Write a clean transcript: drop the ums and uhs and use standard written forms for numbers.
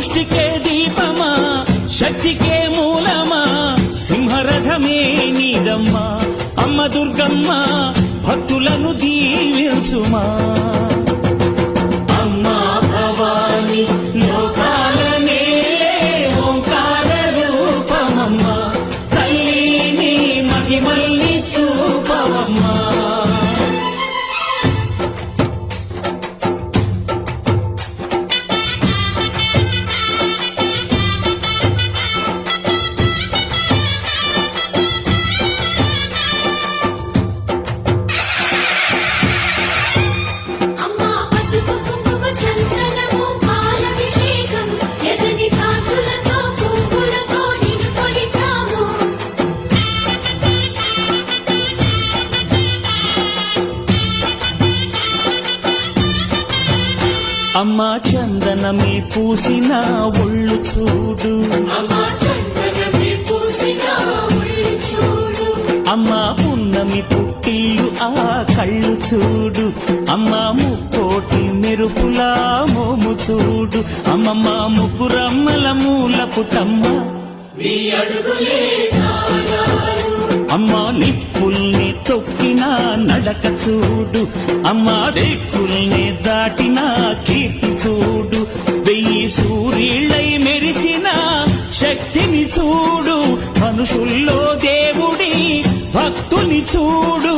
సృష్టికే దీపమా శక్తికే మూలమా సింహరథమే నీదమ్మా అమ్మ దుర్గమ్మ భక్తులను దీవించుమా అమ్మా భవాని లోకాల నేలే ఓంకార రూపమమ్మా తల్లిని మహిమల్ని చూపవమ్మా అమ్మా చందనమే పూసిన ఒళ్ళు చూడు అమ్మా పున్నమి పుట్టిల్లు ఆ కళ్ళు చూడు అమ్మా ముక్కోటి మెరుపులా మోము చూడు అమ్మమ్మ ముగ్గురమ్మల మూల పుటమ్మ అమ్మా నిప్పుల్ని తొక్కిన నడక చూడు అమ్మా దిక్కుల్ని దాటిన కీర్తి చూడు 1000 సూర్యుళ్ళై మెరిసిన శక్తిని చూడు మనుషుల్లో దేవుడి భక్తుని చూడు